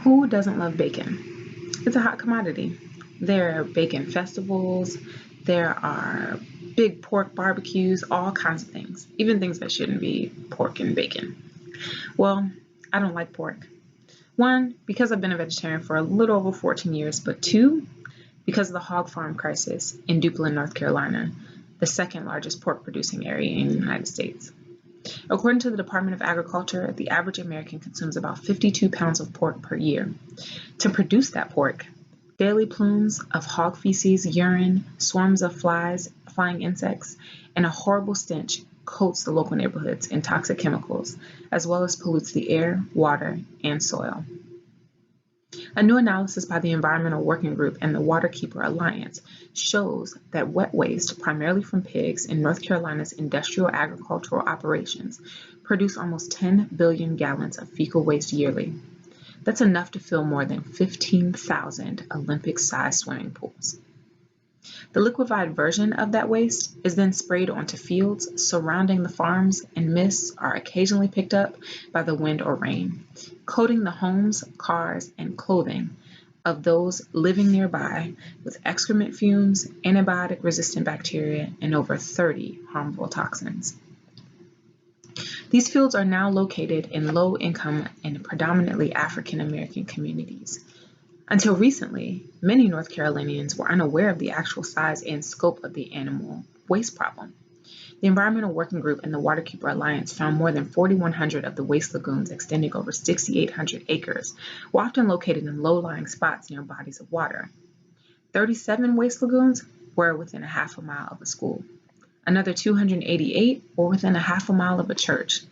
Who doesn't love bacon? It's a hot commodity. There are bacon festivals, there are big pork barbecues, all kinds of things, even things that shouldn't be pork and bacon. Well, I don't like pork. One, because I've been a vegetarian for a little over 14 years, but two, because of the hog farm crisis in Duplin, North Carolina, the second largest pork producing area in the United States. According to the Department of Agriculture, the average American consumes about 52 pounds of pork per year. To produce that pork, daily plumes of hog feces, urine, swarms of flies, flying insects, and a horrible stench coats the local neighborhoods in toxic chemicals, as well as pollutes the air, water, and soil. A new analysis by the Environmental Working Group and the Waterkeeper Alliance shows that wet waste, primarily from pigs in North Carolina's industrial agricultural operations, produce almost 10 billion gallons of fecal waste yearly. That's enough to fill more than 15,000 Olympic-sized swimming pools. The liquefied version of that waste is then sprayed onto fields surrounding the farms, and mists are occasionally picked up by the wind or rain, coating the homes, cars, and clothing of those living nearby with excrement fumes, antibiotic-resistant bacteria, and over 30 harmful toxins. These fields are now located in low-income and predominantly African American communities. Until recently, many North Carolinians were unaware of the actual size and scope of the animal waste problem. The Environmental Working Group and the Waterkeeper Alliance found more than 4,100 of the waste lagoons extending over 6,800 acres, were often located in low-lying spots near bodies of water. 37 waste lagoons were within a half a mile of a school. Another 288 were within a half a mile of a church,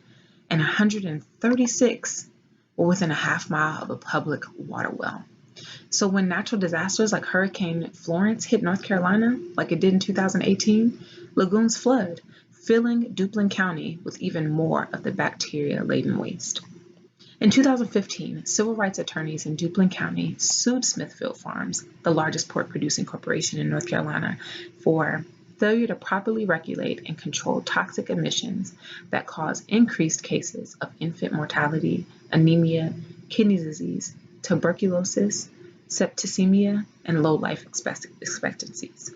and 136 were within a half mile of a public water well. So when natural disasters like Hurricane Florence hit North Carolina, like it did in 2018, lagoons flood, filling Duplin County with even more of the bacteria-laden waste. In 2015, civil rights attorneys in Duplin County sued Smithfield Farms, the largest pork-producing corporation in North Carolina, for failure to properly regulate and control toxic emissions that cause increased cases of infant mortality, anemia, kidney disease, tuberculosis, septicemia, and low life expectancies.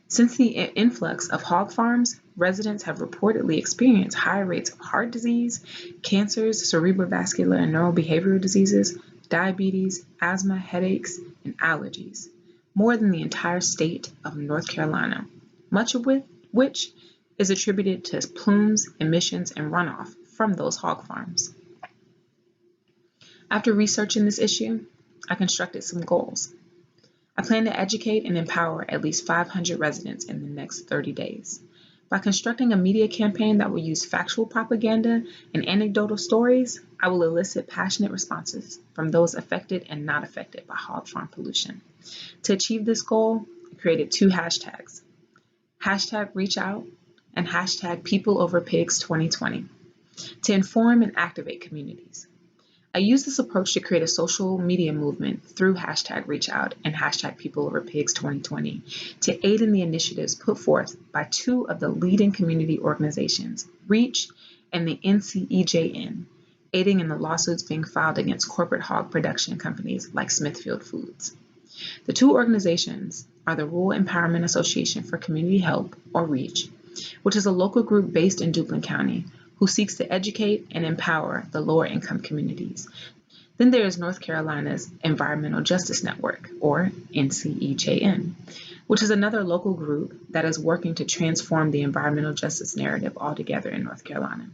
Since the influx of hog farms, residents have reportedly experienced high rates of heart disease, cancers, cerebrovascular and neurobehavioral diseases, diabetes, asthma, headaches, and allergies, more than the entire state of North Carolina, much of which is attributed to plumes, emissions, and runoff from those hog farms. After researching this issue, I constructed some goals. I plan to educate and empower at least 500 residents in the next 30 days. By constructing a media campaign that will use factual propaganda and anecdotal stories, I will elicit passionate responses from those affected and not affected by hog farm pollution. To achieve this goal, I created two hashtags, #ReachOut and #PeopleOverPigs2020, to inform and activate communities. I use this approach to create a social media movement through #ReachOut and #PeopleOverPigs2020 to aid in the initiatives put forth by two of the leading community organizations, REACH and the NCEJN, aiding in the lawsuits being filed against corporate hog production companies like Smithfield Foods. The two organizations are the Rural Empowerment Association for Community Help, or REACH, which is a local group based in Duplin County, who seeks to educate and empower the lower income communities. Then there is North Carolina's Environmental Justice Network, or NCEJN, which is another local group that is working to transform the environmental justice narrative altogether in North Carolina.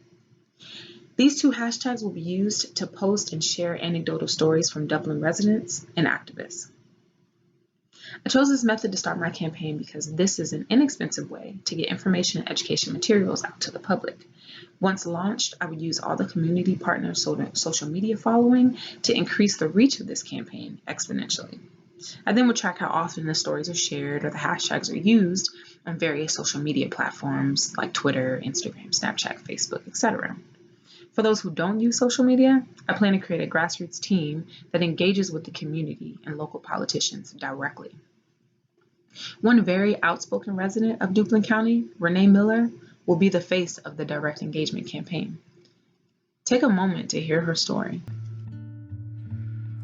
These two hashtags will be used to post and share anecdotal stories from Duplin residents and activists. I chose this method to start my campaign because this is an inexpensive way to get information and education materials out to the public. Once launched, I would use all the community partners' social media following to increase the reach of this campaign exponentially. I then would track how often the stories are shared or the hashtags are used on various social media platforms like Twitter, Instagram, Snapchat, Facebook, etc. For those who don't use social media, I plan to create a grassroots team that engages with the community and local politicians directly. One very outspoken resident of Duplin County, Renee Miller, will be the face of the direct engagement campaign. Take a moment to hear her story.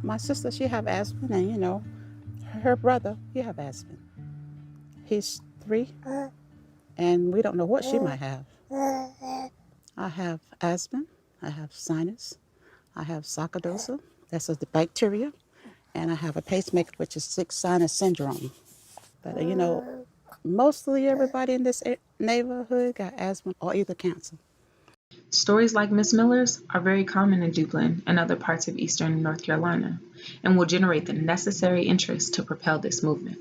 my sister, she have asthma, and her brother, he have asthma. He's 3, and we don't know what she might have. I have asthma, I have sinus, I have sarcoidosis, that's a bacteria, and I have a pacemaker, which is sick sinus syndrome. But mostly everybody in this neighborhood got asthma or either cancer. Stories like Miss Miller's are very common in Duplin and other parts of eastern North Carolina and will generate the necessary interest to propel this movement.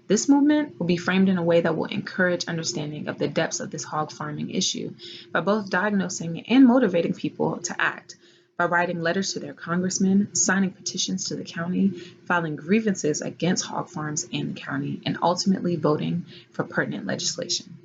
This movement will be framed in a way that will encourage understanding of the depths of this hog farming issue by both diagnosing and motivating people to act, by writing letters to their congressmen, signing petitions to the county, filing grievances against hog farms and the county, and ultimately voting for pertinent legislation.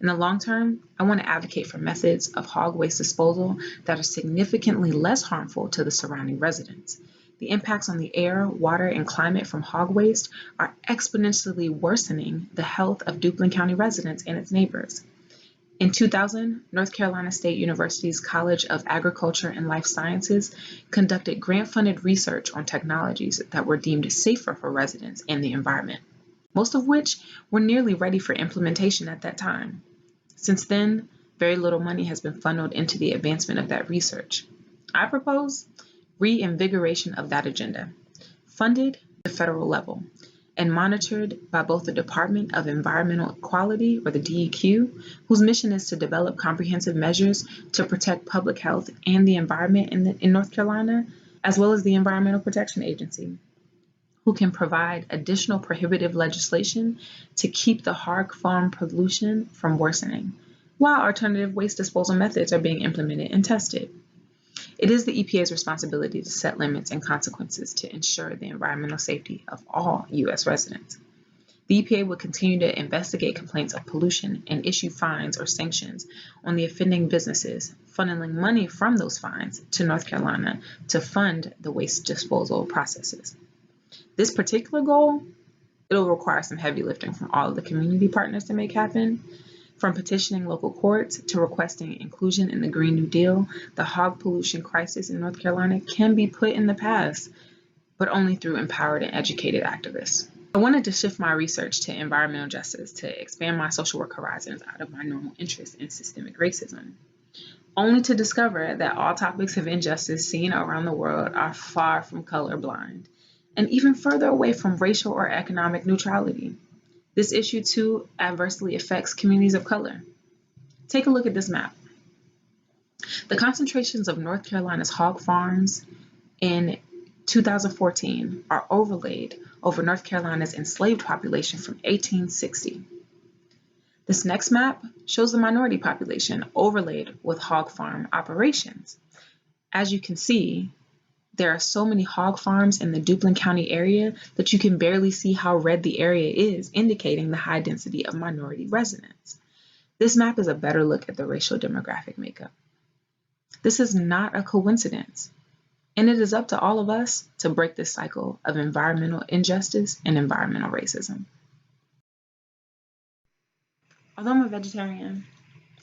In the long term, I want to advocate for methods of hog waste disposal that are significantly less harmful to the surrounding residents. The impacts on the air, water, and climate from hog waste are exponentially worsening the health of Duplin County residents and its neighbors. In 2000, North Carolina State University's College of Agriculture and Life Sciences conducted grant-funded research on technologies that were deemed safer for residents and the environment, most of which were nearly ready for implementation at that time. Since then, very little money has been funneled into the advancement of that research. I propose reinvigoration of that agenda, funded at the federal level and monitored by both the Department of Environmental Quality, or the DEQ, whose mission is to develop comprehensive measures to protect public health and the environment in North Carolina, as well as the Environmental Protection Agency, who can provide additional prohibitive legislation to keep the hog farm pollution from worsening, while alternative waste disposal methods are being implemented and tested. It is the EPA's responsibility to set limits and consequences to ensure the environmental safety of all U.S. residents. The EPA will continue to investigate complaints of pollution and issue fines or sanctions on the offending businesses, funneling money from those fines to North Carolina to fund the waste disposal processes. This particular goal, it'll require some heavy lifting from all of the community partners to make happen. From petitioning local courts to requesting inclusion in the Green New Deal, the hog pollution crisis in North Carolina can be put in the past, but only through empowered and educated activists. I wanted to shift my research to environmental justice to expand my social work horizons out of my normal interest in systemic racism, only to discover that all topics of injustice seen around the world are far from colorblind and even further away from racial or economic neutrality. This issue, too, adversely affects communities of color. Take a look at this map. The concentrations of North Carolina's hog farms in 2014 are overlaid over North Carolina's enslaved population from 1860. This next map shows the minority population overlaid with hog farm operations. As you can see, there are so many hog farms in the Duplin County area that you can barely see how red the area is, indicating the high density of minority residents. This map is a better look at the racial demographic makeup. This is not a coincidence, and it is up to all of us to break this cycle of environmental injustice and environmental racism. Although I'm a vegetarian,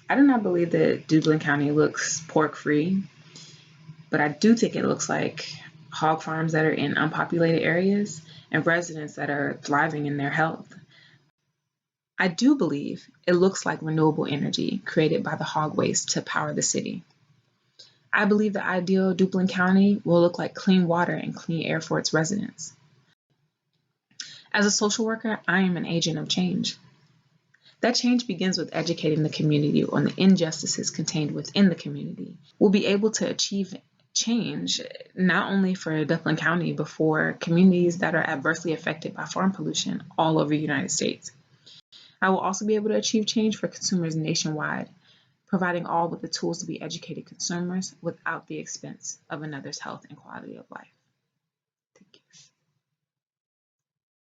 I do not believe that Duplin County looks pork-free, but I do think it looks like hog farms that are in unpopulated areas and residents that are thriving in their health. I do believe it looks like renewable energy created by the hog waste to power the city. I believe the ideal Duplin County will look like clean water and clean air for its residents. As a social worker, I am an agent of change. That change begins with educating the community on the injustices contained within the community. We'll be able to achieve change not only for Duplin County, but for communities that are adversely affected by farm pollution all over the United States. I will also be able to achieve change for consumers nationwide, providing all with the tools to be educated consumers without the expense of another's health and quality of life.